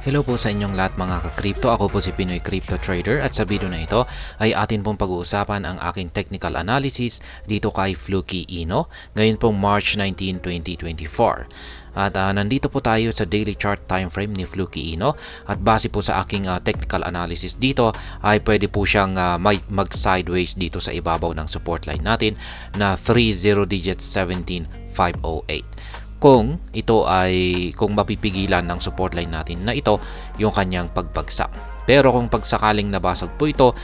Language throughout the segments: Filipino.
Hello po sa inyong lahat mga ka-crypto. Ako po si Pinoy Crypto Trader at sa video na ito ay atin pong pag-uusapan ang aking technical analysis dito kay Fluky Ino ngayon pong March 19, 2024. At nandito po tayo sa daily chart time frame ni Fluky Ino at base po sa aking technical analysis dito ay pwede po siyang mag-sideways dito sa ibabaw ng support line natin na 30 digits 17508. Kung mapipigilan ng support line natin na ito yung kanyang pagbagsak. Pero kung pagsakaling nabasag po ito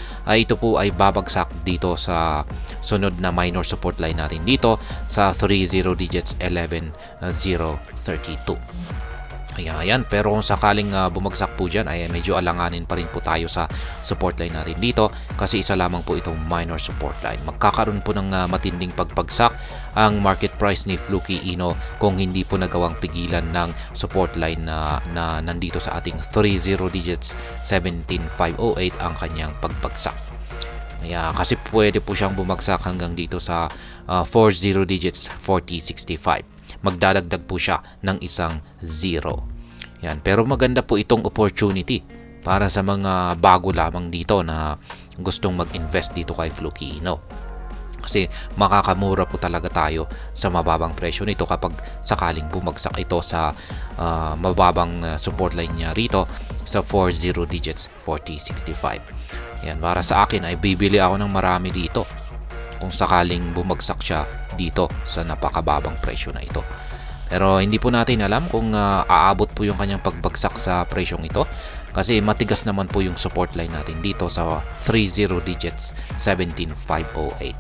po ay babagsak dito sa sunod na minor support line natin dito sa 30 digits 11032. Ayan. Pero kung sakaling bumagsak po dyan ay medyo alanganin pa rin po tayo sa support line natin dito kasi isa lamang po itong minor support line. Magkakaroon po ng matinding pagbagsak ang market price ni Fluky Ino kung hindi po nagawang pigilan ng support line na nandito sa ating 30 digits 17508 ang kanyang pagbagsak. Kasi pwede po siyang bumagsak hanggang dito sa 40 digits 4065. Magdadagdag po siya ng isang 0. Pero maganda po itong opportunity para sa mga bago lamang dito na gustong mag-invest dito kay Fluky Ino. Kasi makakamura po talaga tayo sa mababang presyo nito kapag sakaling bumagsak ito sa mababang support line niya rito sa 40 digits 4065. Para sa akin ay bibili ako ng marami dito kung sakaling bumagsak siya dito sa napakababang presyo na ito. Pero hindi po natin alam kung aabot po yung kanyang pagbagsak sa presyong ito kasi matigas naman po yung support line natin dito sa 30 digits 17508.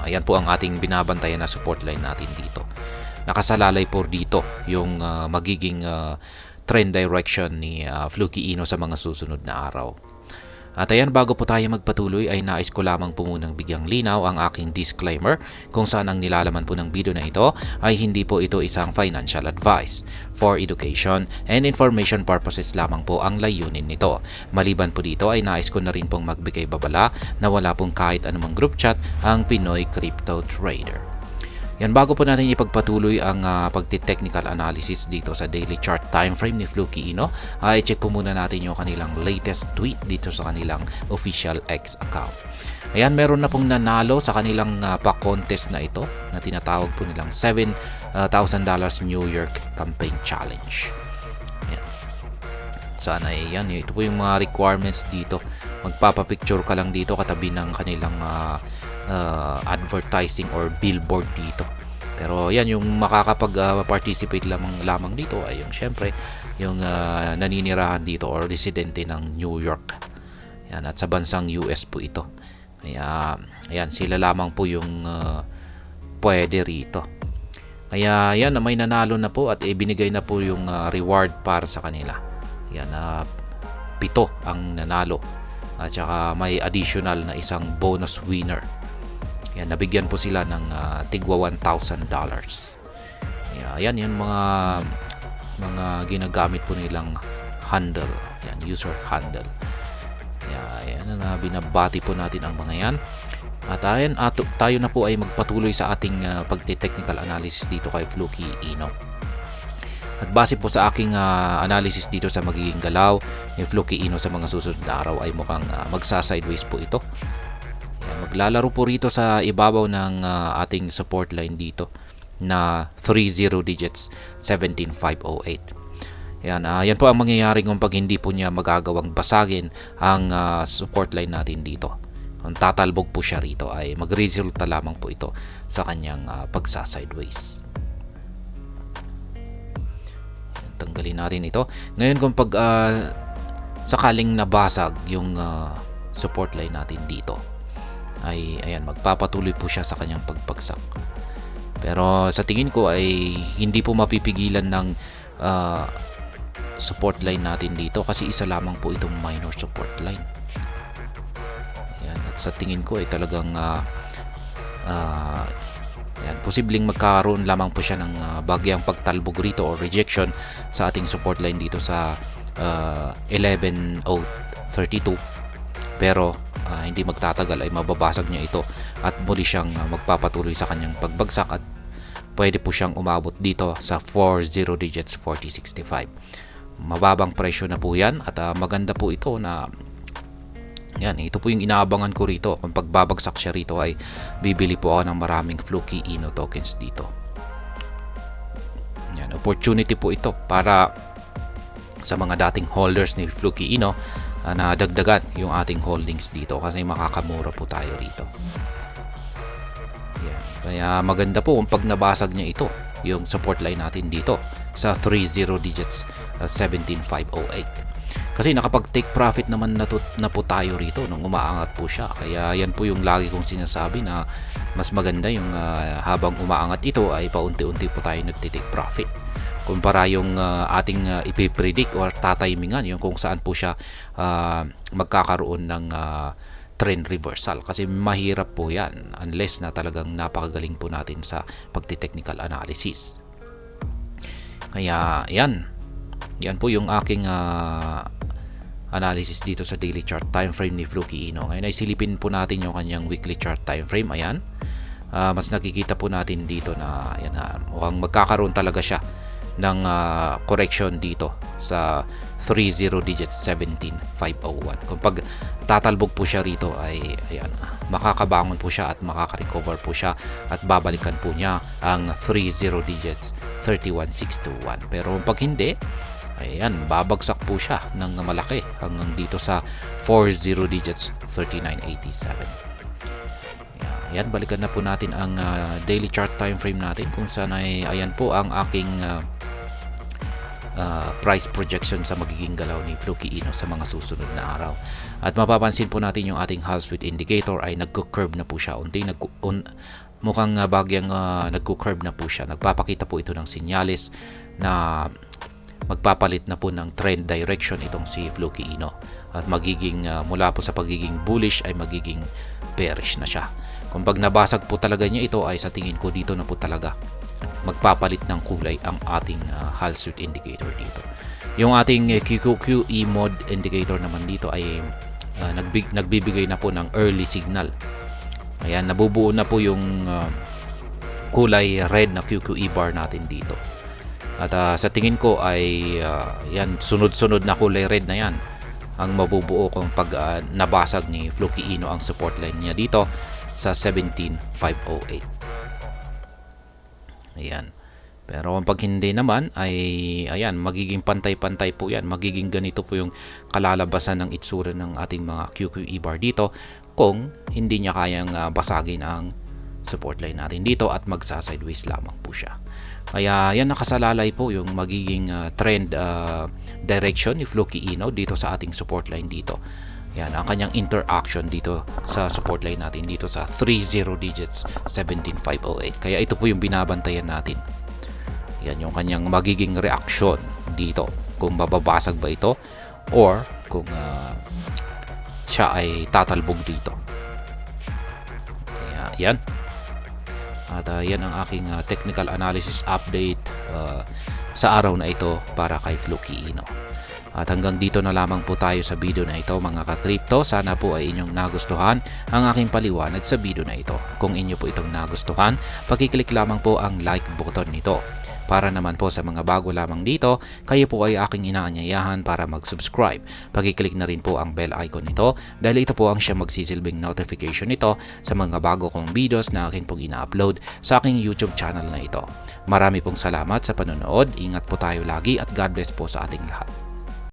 Ayan po ang ating binabantayan na support line natin dito. Nakasalalay po dito yung magiging trend direction ni Fluky Ino sa mga susunod na araw. At ayan, bago po tayo magpatuloy ay nais ko lamang po munang bigyang linaw ang aking disclaimer kung saan ang nilalaman po ng video na ito ay hindi po ito isang financial advice. For education and information purposes lamang po ang layunin nito. Maliban po dito ay nais ko na rin pong magbigay babala na wala pong kahit anumang group chat ang Pinoy Crypto Trader. Bago po natin ipagpatuloy ang pagti-technical analysis dito sa daily chart time frame ni Fluky Ino, i-check po muna natin yung kanilang latest tweet dito sa kanilang official X account. Meron na pong nanalo sa kanilang pa-contest na ito na tinatawag po nilang $7,000 New York Campaign Challenge. Sana ito po yung mga requirements dito. Magpapapicture ka lang dito katabi ng kanilang advertising or billboard dito. Pero yung makakapag-participate lamang dito ay yung syempre yung naninirahan dito or residente ng New York. At sa bansang US po ito. Sila lamang po yung pwede rito. Kaya may nanalo na po at ibinigay na po yung reward para sa kanila. 7 ang nanalo. At saka may additional na isang bonus winner. Nabigyan po sila ng tigwa $1,000. Yung mga ginagamit po nilang handle. User handle. Binabati po natin ang mga yan. At tayo na po ay magpatuloy sa ating pagti-technical analysis dito kay Fluky Ino. At base po sa aking analysis dito sa magiging galaw ni Fluky Ino sa mga susunod na araw ay mukhang magsa-sideways po ito. Maglalaro po rito sa ibabaw ng ating support line dito na 30 digits 17508. Yan po ang mangyayari kung pag hindi po niya magagawang basagin ang support line natin dito. Kung tatalbog po siya rito ay magresulta lamang po ito sa kanyang pagsa-sideways. Tanggalin natin ito. Ngayon kung pag sakaling nabasag yung support line natin dito ay magpapatuloy po siya sa kanyang pagbagsak. Pero sa tingin ko ay hindi po mapipigilan ng support line natin dito kasi isa lamang po itong minor support line. At sa tingin ko ay talagang posibleng magkaroon lamang po siya ng bagyang pagtalbog rito or rejection sa ating support line dito sa 11032. Pero hindi magtatagal ay mababasag niya ito at muli siyang magpapatuloy sa kanyang pagbagsak at pwede po siyang umabot dito sa 40 digits 4065. Mababang presyo na po yan at maganda po ito na yan, ito po yung inaabangan ko rito. Kung pagbabagsak siya rito ay bibili po ako ng maraming Fluky Ino tokens dito. Yan, opportunity po ito para sa mga dating holders ni Fluky Ino na dagdagan yung ating holdings dito kasi makakamura po tayo rito. Yan, kaya maganda po kung pag nabasag niya ito, yung support line natin dito sa 30 digits 17508. Kasi nakapag-take profit naman na po tayo rito nung umaangat po siya. Kaya yan po yung lagi kong sinasabi na mas maganda yung habang umaangat ito ay paunti-unti po tayo nagtitake profit. Kumpara yung ating ipipredict or tatimingan yung kung saan po siya magkakaroon ng trend reversal. Kasi mahirap po yan unless na talagang napakagaling po natin sa pagti-technical analysis. Kaya yan po yung aking analysis dito sa daily chart time frame ni Fluky Ino. Ngayon ay silipin po natin yung kanyang weekly chart time frame. Ayan. Mas nakikita po natin dito na ayan, mukhang magkakaroon talaga siya ng correction dito sa 30 digits 17501. Kung pag tatalbog po siya rito ay ayan, makakabangon po siya at makaka-recover po siya at babalikan po niya ang 30 digits 31621. Pero pag hindi, ayan, babagsak po siya ng malaki hanggang dito sa 40 digits 3987. Ayan, balikan na po natin ang daily chart time frame natin kung saan ay ayan po ang aking price projection sa magiging galaw ni Fluky Ino sa mga susunod na araw. At mapapansin po natin yung ating Hall Street indicator ay nagko-curve na po siya. Mukhang bagyang nagko-curve na po siya. Nagpapakita po ito ng senyales na magpapalit na po ng trend direction itong si Fluky Ino at magiging mula po sa pagiging bullish ay magiging bearish na siya. Kung pag nabasag po talaga niya ito ay sa tingin ko dito na po talaga magpapalit ng kulay ang ating Hall Street indicator dito. Yung ating QQQE mode indicator naman dito ay nagbibigay na po ng early signal. Ayan, nabubuo na po yung kulay red na QQE bar natin dito. At sa tingin ko ay yan, sunod-sunod na kulay red na yan ang mabubuo kung pag nabasag ni Fluky Ino ang support line niya dito sa 17508. Ayan. Pero kung pag hindi naman ay ayan, magiging pantay-pantay po yan. Magiging ganito po yung kalalabasan ng itsura ng ating mga QQE bar dito kung hindi niya kayang basagin ang support line natin dito at magsa-sideways lamang po siya. Kaya yan, nakasalalay po yung magiging trend direction ni Fluky Ino dito sa ating support line dito. Yan ang kanyang interaction dito sa support line natin dito sa 30 digits 17508. Kaya ito po yung binabantayan natin. Yan yung kanyang magiging reaction dito. Kung mababasag ba ito or kung siya ay tatalbog dito. Kaya yan. At yan ang aking technical analysis update sa araw na ito para kay Fluky Ino. At hanggang dito na lamang po tayo sa video na ito mga ka-crypto. Sana po ay inyong nagustuhan ang aking paliwanag sa video na ito. Kung inyo po itong nagustuhan, pakiclick lamang po ang like button nito. Para naman po sa mga bago lamang dito, kayo po ay aking inaanyayahan para mag-subscribe. Pakiclick na rin po ang bell icon nito dahil ito po ang siya magsisilbing notification nito sa mga bago kong videos na akin pong ina-upload sa aking YouTube channel na ito. Marami pong salamat sa panonood. Ingat po tayo lagi at God bless po sa ating lahat.